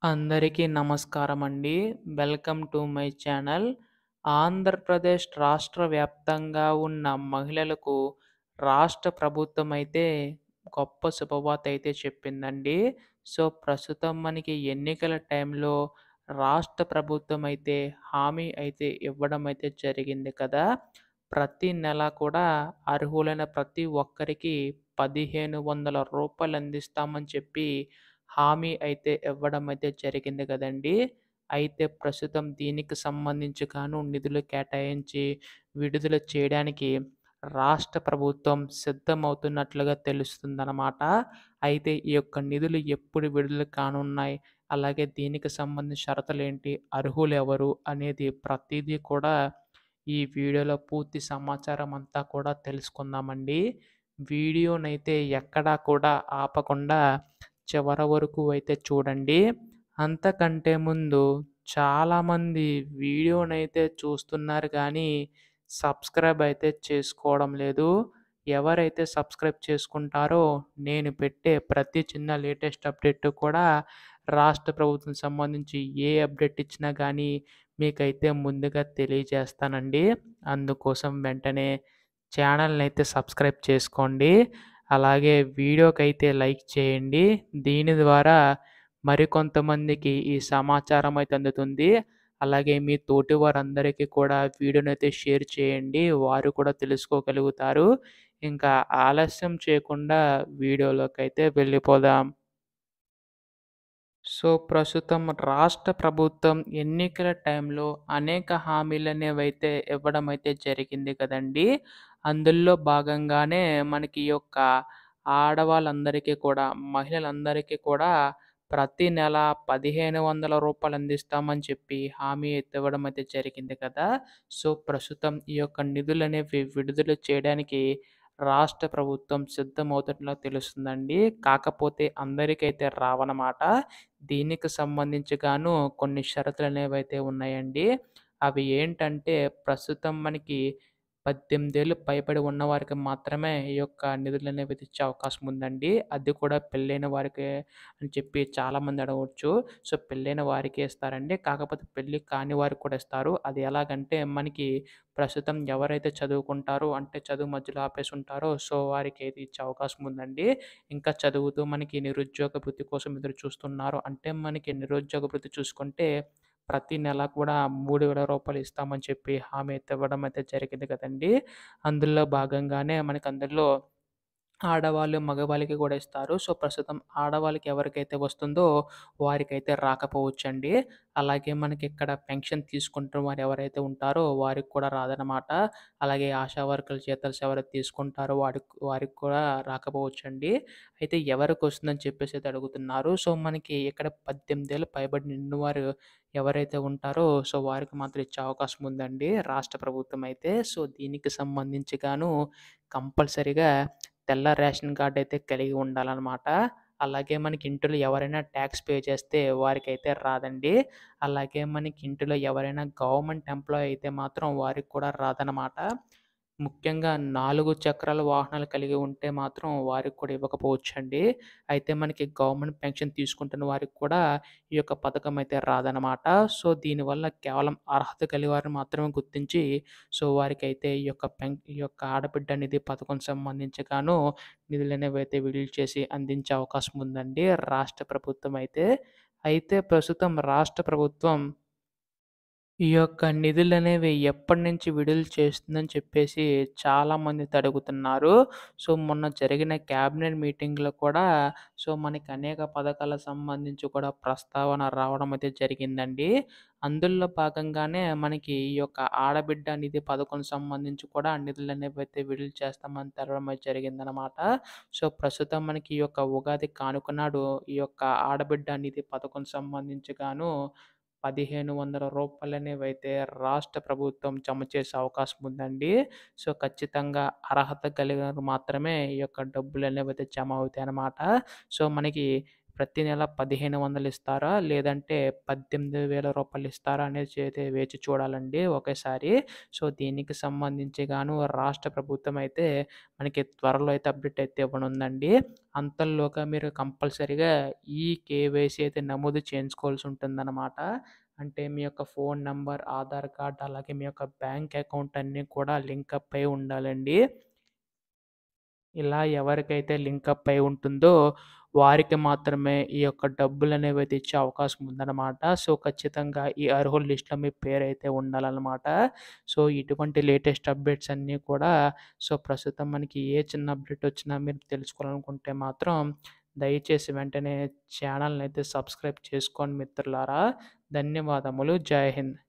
అందరికీ నమస్కారమండి. Welcome to my channel. Andhra Pradesh రాష్ట్ర వ్యాప్తంగా ఉన్న మహిళలకు రాష్ట్ర ప్రభుత్వం అయితే గొప్ప శుభవార్త అయితే చెప్పిందండి. ప్రస్తుతం మనకి ఎన్నికల టైంలో రాష్ట్ర ప్రభుత్వం అయితే హామీ అయితే ఇవ్వడం అయితే జరిగింది కదా! ప్రతి నెల కూడా అర్హులైన ప్రతి ఒక్కరికి రూ. 1,500 అందిస్తామని చెప్పి హామీ అయితే ఇవ్వడం అయితే జరిగింది గదండీ! అయితే ప్రస్తుతం దీనికి సంబంధించి గాను నిధులు కేటాయించి విడుదల చేయడానికి రాష్ట్ర ప్రభుత్వం సిద్ధమవుతున్నట్లుగా తెలుస్తుందనమాట. అయితే ఈ యొక్క నిధులు ఎప్పుడు విడుదల కానున్నాయి? అలాగే దీనికి సంబంధించిన షరతులేంటి? అర్హులెవరు? అనేది ప్రతీదీ కూడా ఈ వీడియోలో పూర్తి సమాచారం అంతా కూడా తెలుసుకుందామండి. వీడియోనైతే ఎక్కడా కూడా ఆపకుండా చివరి వరకు అయితే చూడండి. అంతకంటే ముందు చాలామంది వీడియోనైతే చూస్తున్నారు గానీ, సబ్స్క్రైబ్ అయితే చేసుకోవడం లేదు. ఎవరైతే సబ్స్క్రైబ్ చేసుకుంటారో, నేను పెట్టే ప్రతి చిన్న లేటెస్ట్ అప్డేట్ కూడా రాష్ట్ర ప్రభుత్వం సంబంధించి ఏ అప్డేట్ ఇచ్చినా గానీ, మీకైతే ముందుగా తెలియజేస్తానండి. అందుకోసం వెంటనే ఛానల్‌నైతే సబ్స్క్రైబ్ చేసుకోండి. అలాగే వీడియోకైతే లైక్ చేయండి. దీని ద్వారా మరికొంతమందికి ఈ సమాచారం అయితే అందుతుంది. అలాగే మీ తోటి వారందరికీ కూడా వీడియోనైతే షేర్ చేయండి. వారు కూడా తెలుసుకోగలుగుతారు. ఇంకా ఆలస్యం చేయకుండా వీడియోలోకైతే వెళ్ళిపోదాం. ప్రస్తుతం రాష్ట్ర ప్రభుత్వం ఎన్నికల టైంలో అనేక హామీలనేవైతే ఇవ్వడం అయితే జరిగింది కదండీ! అందులో భాగంగానే మనకి ఈ యొక్క ఆడవాళ్ళందరికీ కూడా, మహిళలందరికీ కూడా ప్రతి నెల రూ. 1,500 అందిస్తామని చెప్పి హామీ అయితే ఇవ్వడం అయితే జరిగింది కదా! ప్రస్తుతం ఈ యొక్క నిధులనేవి విడుదల చేయడానికి రాష్ట్ర ప్రభుత్వం సిద్ధమవుతున్నట్లు తెలుస్తుందండి. కాకపోతే అందరికైతే రావన్నమాట. దీనికి సంబంధించి గాను కొన్ని షరతులనేవైతే ఉన్నాయండి. అవి ఏంటంటే ప్రస్తుతం మనకి 18 ఏళ్ళు పైబడి ఉన్నవారికి మాత్రమే ఈ యొక్క నిధులనేవి ఇచ్చే అవకాశం ఉందండి. అది కూడా పెళ్ళైన వారికే అని చెప్పి చాలామంది అడగవచ్చు. పెళ్ళైన వారికే ఇస్తారండి. కాకపోతే పెళ్లి కాని వారికి కూడా ఇస్తారు. అది ఎలాగంటే మనకి ప్రస్తుతం ఎవరైతే చదువుకుంటారో అంటే చదువు మధ్యలో ఆపేసి ఉంటారో వారికైతే ఇచ్చే అవకాశం ఉందండి. ఇంకా చదువుతూ మనకి నిరుద్యోగ భృతి కోసం ఎదురు చూస్తున్నారు అంటే మనకి నిరుద్యోగ భృతి చూసుకుంటే ప్రతి నెల కూడా రూ. 3,000 ఇస్తామని చెప్పి హామీ అయితే ఇవ్వడం అయితే జరిగింది కదండీ! అందులో భాగంగానే మనకి అందులో ఆడవాళ్ళు, మగవాళ్ళకి కూడా ఇస్తారు. ప్రస్తుతం ఆడవాళ్ళకి ఎవరికైతే వస్తుందో వారికైతే రాకపోవచ్చండి. అలాగే మనకిక్కడ పెన్షన్ తీసుకుంటున్న వారు ఎవరైతే ఉంటారో వారికి కూడా రాదనమాట. అలాగే ఆశా వర్కర్ల జీతాలు ఎవరైతే తీసుకుంటారో వారికి కూడా రాకపోవచ్చండి. అయితే ఎవరికొస్తుందని చెప్పేసి అయితే అడుగుతున్నారు. మనకి ఇక్కడ 18 ఏళ్ళు పైబడి నిండిన వారు ఎవరైతే ఉంటారో వారికి మాత్రం ఇచ్చే అవకాశం ఉందండి రాష్ట్ర ప్రభుత్వం అయితే. దీనికి సంబంధించి గాను కంపల్సరీగా తెల్ల రేషన్ కార్డ్ అయితే కలిగి ఉండాలనమాట. అలాగే మనకి ఇంటిలో ఎవరైనా ట్యాక్స్ పే చేస్తే వారికైతే రాదండి. అలాగే మనకి ఇంటిలో ఎవరైనా గవర్నమెంట్ ఎంప్లాయీ అయితే మాత్రం వారికి కూడా రాదనమాట. ముఖ్యంగా 4 చక్రాల వాహనాలు కలిగి ఉంటే మాత్రం వారికి కూడా ఇవ్వకపోవచ్చండి. అయితే మనకి గవర్నమెంట్ పెన్షన్ తీసుకుంటున్న వారికి కూడా ఈ యొక్క పథకం అయితే రాదనమాట. దీనివల్ల కేవలం అర్హత కలిగిన వారిని మాత్రమే గుర్తించి వారికైతే ఈ యొక్క ఆడబిడ్డ నిధి పథకం సంబంధించి గాను నిధులనేవైతే విడుదల చేసి అందించే అవకాశం ఉందండి రాష్ట్ర ప్రభుత్వం అయితే. అయితే ప్రస్తుతం రాష్ట్ర ప్రభుత్వం ఈ యొక్క నిధులనేవి ఎప్పటినుంచి విడుదల చేస్తుందని చెప్పేసి చాలామంది అడుగుతున్నారు. మొన్న జరిగిన క్యాబినెట్ మీటింగ్‌లో కూడా మనకి అనేక పథకాలకు సంబంధించి కూడా ప్రస్తావన రావడం అయితే జరిగిందండి. అందులో భాగంగానే మనకి ఈ యొక్క ఆడబిడ్డ నిధి పథకం సంబంధించి కూడా నిధులనేవైతే విడుదల చేస్తామని తెలవడం అయితే జరిగిందనమాట. ప్రస్తుతం మనకి ఈ యొక్క ఉగాది కానుక నాడు ఈ యొక్క ఆడబిడ్డ నిధి పథకం సంబంధించి గాను రూ. 1,500 అనేవైతే రాష్ట్ర ప్రభుత్వం జమ చేసే అవకాశం ఉందండి. ఖచ్చితంగా అర్హత కలిగినవారు మాత్రమే ఈ యొక్క డబ్బులనేవైతే జమ అవుతాయన్నమాట. మనకి ప్రతి నెల 1500 ఇస్తారా? లేదంటే రూ. 18,000 ఇస్తారా? అనేది అయితే వేచి చూడాలండి ఒకేసారి. సో, దీనికి సంబంధించి గాను రాష్ట్ర ప్రభుత్వం అయితే మనకి త్వరలో అయితే అప్డేట్ అయితే ఇవ్వనుందండి. అంతల్లోగా మీరు కంపల్సరీగా ఈ కేవైసీ అయితే నమోదు చేయించుకోవాల్సి ఉంటుందన్నమాట. అంటే మీ యొక్క ఫోను నంబర్, ఆధార్ కార్డ్ అలాగే మీ యొక్క బ్యాంక్ అకౌంట్ అన్నీ కూడా లింకప్ అయి ఉండాలండి. ఇలా ఎవరికైతే లింకప్ అయి ఉంటుందో వారికి మాత్రమే ఈ యొక్క డబ్బులనేవైతే ఇచ్చే అవకాశం ఉందన్నమాట. సో, ఖచ్చితంగా ఈ అర్హుల లిస్ట్‌లో మీ పేరైతే ఉండాలన్నమాట. సో, ఇటువంటి లేటెస్ట్ అప్డేట్స్ అన్నీ కూడా ప్రస్తుతం మనకి ఏ చిన్న అప్డేట్ వచ్చినా మీరు తెలుసుకోవాలనుకుంటే మాత్రం దయచేసి వెంటనే ఛానల్‌నైతే సబ్స్క్రైబ్ చేసుకోండి మిత్రులారా. ధన్యవాదములు. జై హింద్.